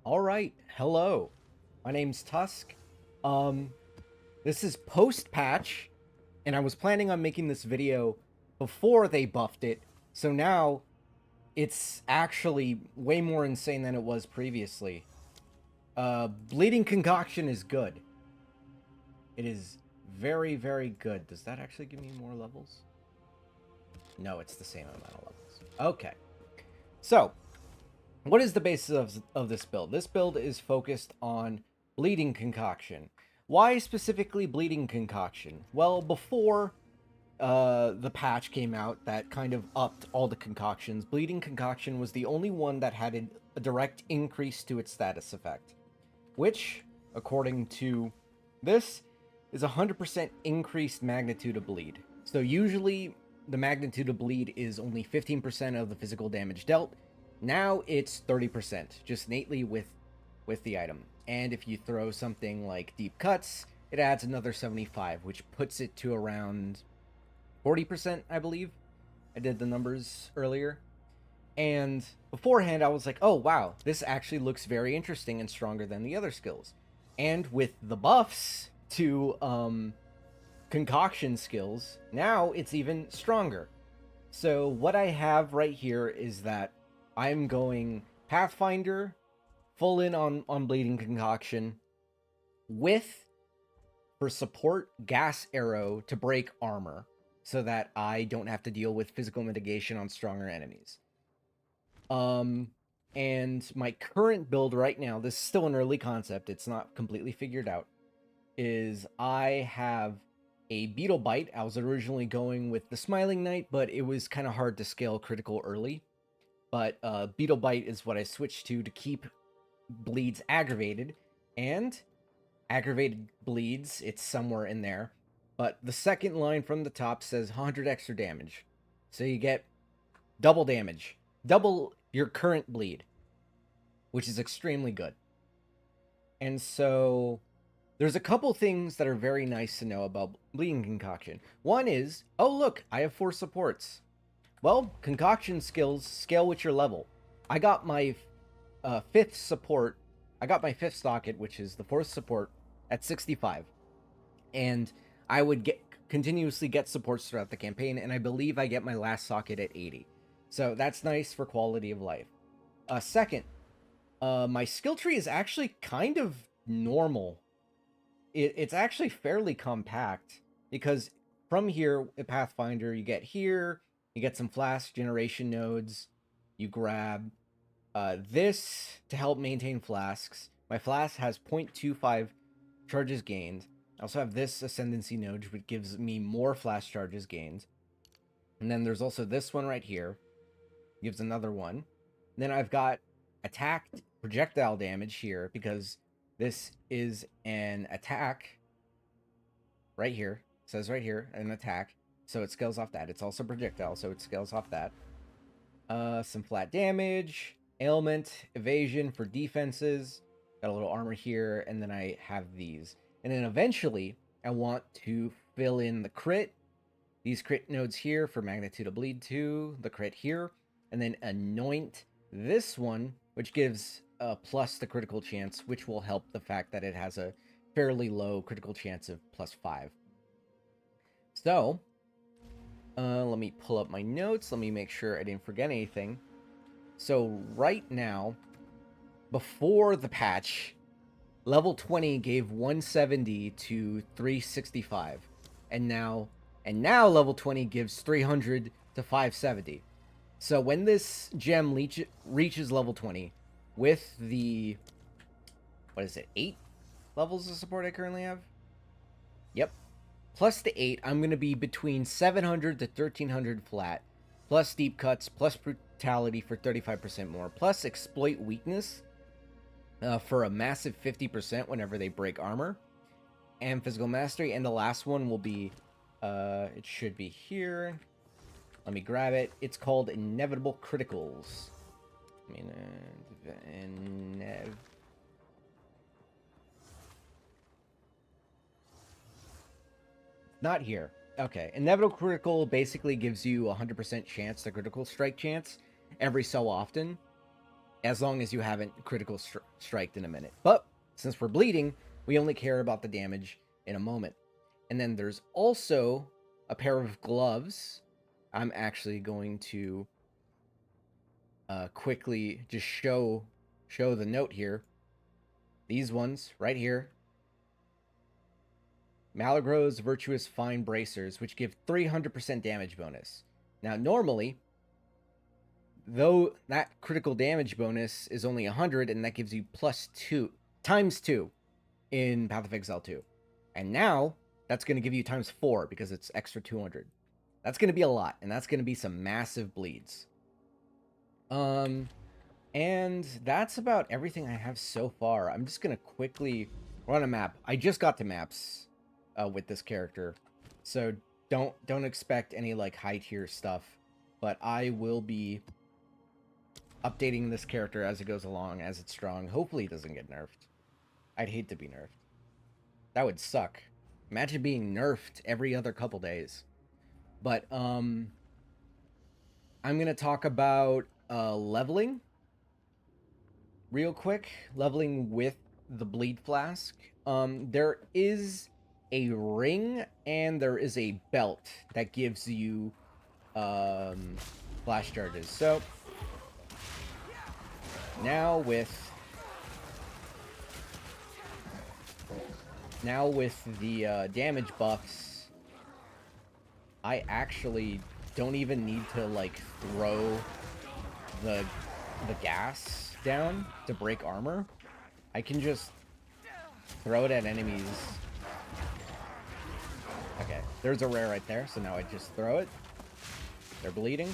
All right, hello. My name's Tusk. Um, this is post-patch, and I was planning on making this video before they buffed it, so now it's actually way more insane than it was previously. Bleeding Concoction is good. It is very, very good. Does that actually give me more levels? No, it's the same amount of levels. Okay. So, what is the basis of this build? This build is focused on Bleeding Concoction. Why specifically Bleeding Concoction? Well, before the patch came out that kind of upped all the concoctions, Bleeding Concoction was the only one that had a direct increase to its status effect, which, according to this, is 100% increased magnitude of bleed. So usually the magnitude of bleed is only 15% of the physical damage dealt. Now it's 30%, just innately with the item. And if you throw something like Deep Cuts, it adds another 75, which puts it to around 40%, I believe. I did the numbers earlier. And beforehand, I was like, oh, wow, this actually looks very interesting and stronger than the other skills. And with the buffs to concoction skills, now it's even stronger. So what I have right here is that I'm going Pathfinder, full in on Bleeding Concoction, with, for support, Gas Arrow to break armor, so that I don't have to deal with physical mitigation on stronger enemies. And my current build right now, this is still an early concept, it's not completely figured out, is I have a Beetle Bite. I was originally going with the Smiling Knight, but it was kind of hard to scale critical early. But Beetle Bite is what I switched to keep bleeds aggravated, and aggravated bleeds, it's somewhere in there. But the second line from the top says 100 extra damage. So you get double damage, double your current bleed, which is extremely good. And so there's a couple things that are very nice to know about Bleeding Concoction. One is, oh look, I have 4 supports. Well, concoction skills scale with your level. I got my 5th support. I got my 5th socket, which is the 4th support, at 65. And I would continuously get supports throughout the campaign, and I believe I get my last socket at 80. So that's nice for quality of life. Second, my skill tree is actually kind of normal. It's actually fairly compact, because from here at Pathfinder, you get some flask generation nodes, you grab this to help maintain flasks. My flask has 0.25 charges gained. I also have this ascendancy node, which gives me more flash charges gained. And then there's also this one right here, gives another one. And then I've got attack projectile damage here, because this is an attack right here. It says right here, an attack. So it scales off that. It's also projectile, so it scales off that. Some flat damage, ailment, evasion for defenses. Got a little armor here, and then I have these. And then eventually, I want to fill in the crit. These crit nodes here for magnitude of bleed 2, the crit here, and then anoint this one, which gives plus the critical chance, which will help the fact that it has a fairly low critical chance of +5. So, let me pull up my notes. Let me make sure I didn't forget anything. So right now, before the patch, level 20 gave 170 to 365, and now level 20 gives 300 to 570. So when this gem reaches level 20, with the, what is it, 8 levels of support I currently have? Yep. Plus the 8, I'm going to be between 700 to 1300 flat, plus deep cuts, plus brutality for 35% more, plus exploit weakness for a massive 50% whenever they break armor, and physical mastery. And the last one will be, it should be here. Let me grab it. It's called Inevitable Criticals. I mean, not here. Okay, Inevitable Critical basically gives you a 100% chance, the critical strike chance, every so often. as long as you haven't critical striked in a minute. But since we're bleeding, we only care about the damage in a moment. And then there's also a pair of gloves. I'm actually going to quickly just show the note here. These ones right here. Malagro's Virtuous Fine Bracers, which give 300% damage bonus. Now, normally, though that critical damage bonus is only 100, and that gives you +2, ×2 in Path of Exile 2. And now, that's going to give you ×4 because it's extra 200. That's going to be a lot, and that's going to be some massive bleeds. And that's about everything I have so far. I'm just going to quickly run a map. I just got to maps with this character, so don't expect any like high tier stuff, but I will be updating this character as it goes along, as it's strong. Hopefully it doesn't get nerfed. I'd hate to be nerfed. That would suck. Imagine being nerfed every other couple days. But I'm gonna talk about leveling real quick. Leveling with the bleed flask. There is a ring and there is a belt that gives you flash charges. So now with the damage buffs, I actually don't even need to like throw the gas down to break armor. I can just throw it at enemies. Okay, there's a rare right there, so now I just throw it. They're bleeding.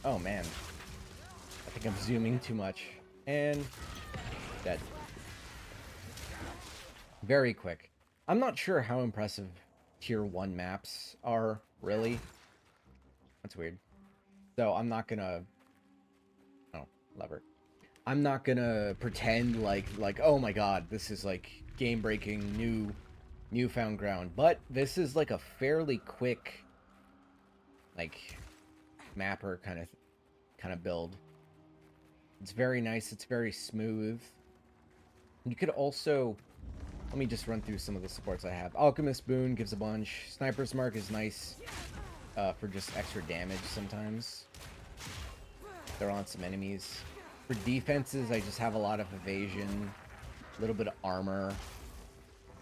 Oh man, I think I'm zooming too much. And dead. Very quick. I'm not sure how impressive tier 1 maps are, really. That's weird. So I'm not gonna... Oh, lever. I'm not gonna pretend like, oh my god, this is like game-breaking, newfound ground. But this is like a fairly quick, like, mapper kind of build. It's very nice. It's very smooth. You could also... Let me just run through some of the supports I have. Alchemist Boon gives a bunch. Sniper's Mark is nice for just extra damage sometimes. They're on some enemies. For defenses, I just have a lot of evasion, a little bit of armor.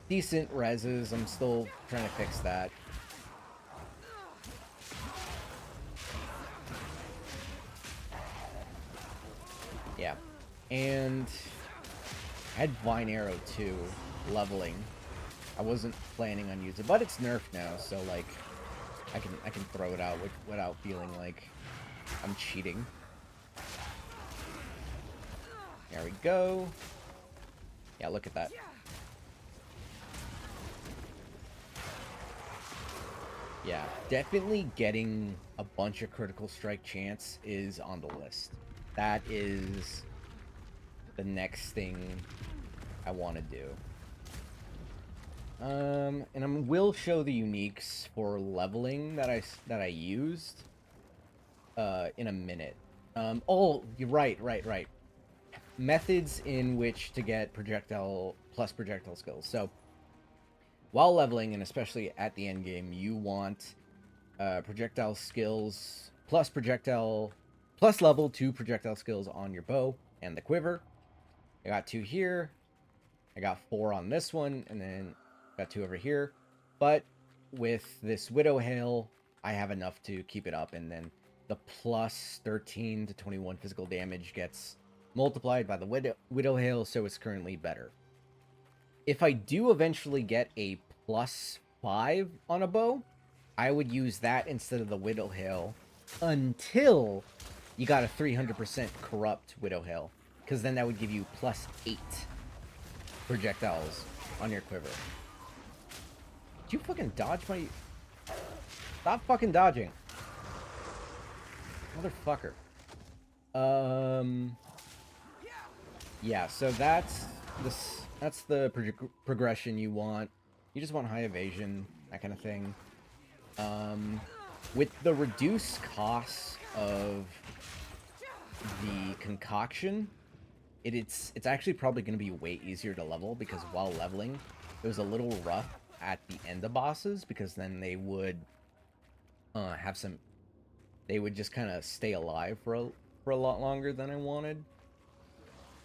Decent reses. I'm still trying to fix that. Yeah. And I had Vine Arrow too, leveling. I wasn't planning on using it, but it's nerfed now, so like I can throw it out without feeling like I'm cheating. There we go. Yeah, look at that. Yeah, definitely getting a bunch of critical strike chance is on the list. That is the next thing I want to do. And I will show the uniques for leveling that I used in a minute. Oh, you're right. Methods in which to get projectile skills. So while leveling, and especially at the end game, you want projectile skills plus level 2 projectile skills on your bow and the quiver. I got 2 here. I got 4 on this one, and then got 2 over here. But with this Widow Hail, I have enough to keep it up, and then the plus 13 to 21 physical damage gets multiplied by the Widow Hail, so it's currently better. If I do eventually get a plus 5 on a bow, I would use that instead of the Widow Hail until you got a 300% corrupt Widow Hail, because then that would give you plus 8 projectiles on your quiver. Did you fucking dodge my... Stop fucking dodging. Motherfucker. Yeah, so that's the progression you want. You just want high evasion, that kind of thing. With the reduced cost of the Concoction, it's actually probably going to be way easier to level, because while leveling, it was a little rough at the end of bosses, because then they would have some, they would just kind of stay alive for a lot longer than I wanted.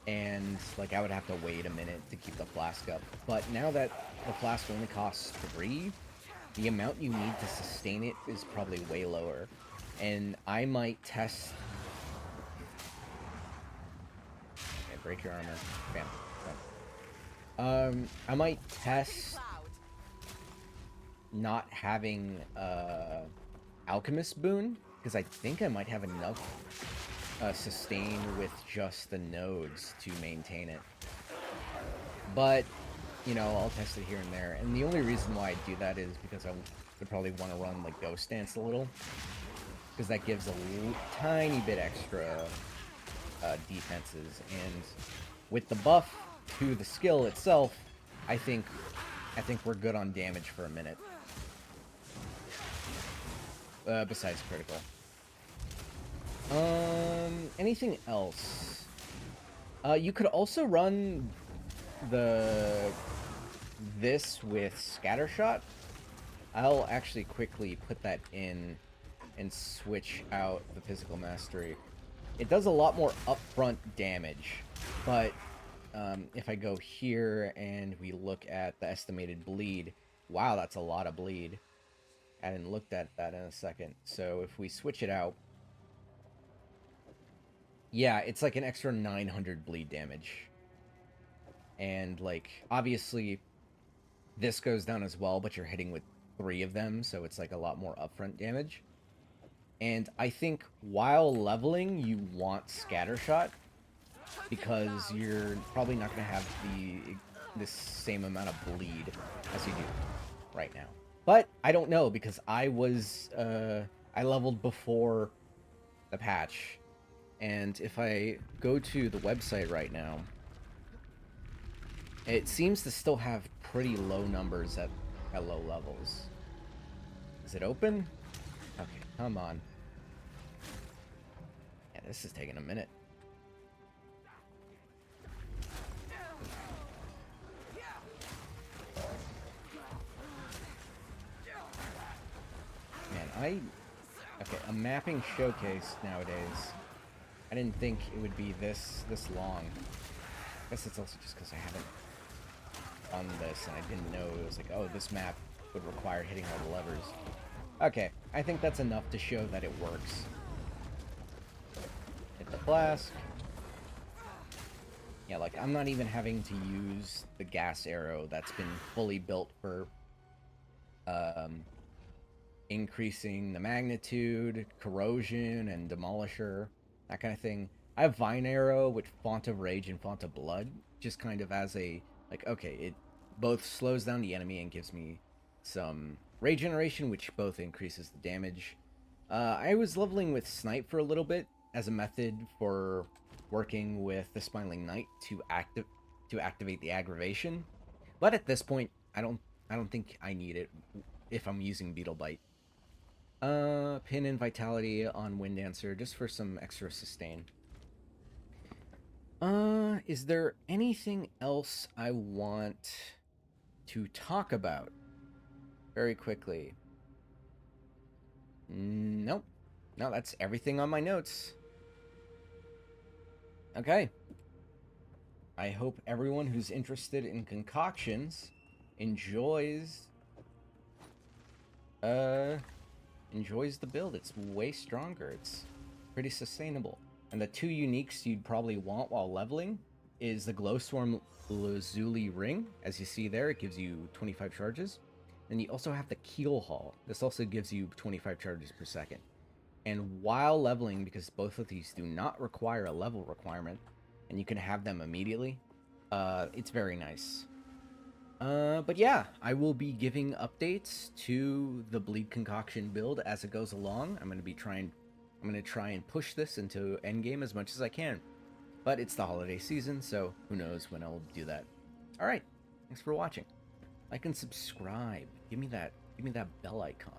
And like I would have to wait a minute to keep the flask up. But now that the flask only costs 3, the amount you need to sustain it is probably way lower. And I might test... Okay, break your armor. Bam. Bam. I might test not having Alchemist boon, because I think I might have enough sustain with just the nodes to maintain it. But, you know, I'll test it here and there. And the only reason why I do that is because I would probably want to run like Ghost Dance a little, because that gives a tiny bit extra defenses. And with the buff to the skill itself, I think we're good on damage for a minute. Besides critical. Anything else? You could also run this with Scattershot. I'll actually quickly put that in and switch out the Physical Mastery. It does a lot more upfront damage, but if I go here and we look at the estimated bleed, wow, that's a lot of bleed. I hadn't looked at that in a second. So if we switch it out, yeah, it's like an extra 900 bleed damage. And like, obviously, this goes down as well, but you're hitting with 3 of them, so it's like a lot more upfront damage. And I think while leveling, you want Scattershot, because you're probably not going to have this same amount of bleed as you do right now. But I don't know, because I leveled before the patch. And if I go to the website right now, it seems to still have pretty low numbers at low levels. Is it open? Okay, come on. Yeah, this is taking a minute. Man, okay, a mapping showcase nowadays. I didn't think it would be this long. I guess it's also just because I haven't done this and I didn't know it was like, oh, this map would require hitting all the levers. Okay, I think that's enough to show that it works. Hit the flask. Yeah, like, I'm not even having to use the gas arrow that's been fully built for increasing the magnitude, corrosion, and demolisher, that kind of thing. I have Vine Arrow with Font of Rage and Font of Blood, just kind of as a, like, okay, it both slows down the enemy and gives me some rage generation, which both increases the damage. I was leveling with Snipe for a little bit as a method for working with the Smiling Knight to activate the aggravation, but at this point, I don't think I need it if I'm using Beetle Bite. Pin and Vitality on Wind Dancer, just for some extra sustain. Is there anything else I want to talk about? Very quickly. Nope. No, that's everything on my notes. Okay. I hope everyone who's interested in concoctions enjoys the build. It's way stronger. It's pretty sustainable. And the 2 uniques you'd probably want while leveling is the Glowstorm Lazuli Ring. As you see there, it gives you 25 charges. And you also have the Keel Haul. This also gives you 25 charges per second. And while leveling, because both of these do not require a level requirement, and you can have them immediately, it's very nice. But yeah, I will be giving updates to the Bleed Concoction build as it goes along. I'm going to try and push this into endgame as much as I can. But it's the holiday season, so who knows when I'll do that. All right, thanks for watching. Like and subscribe. Give me that bell icon.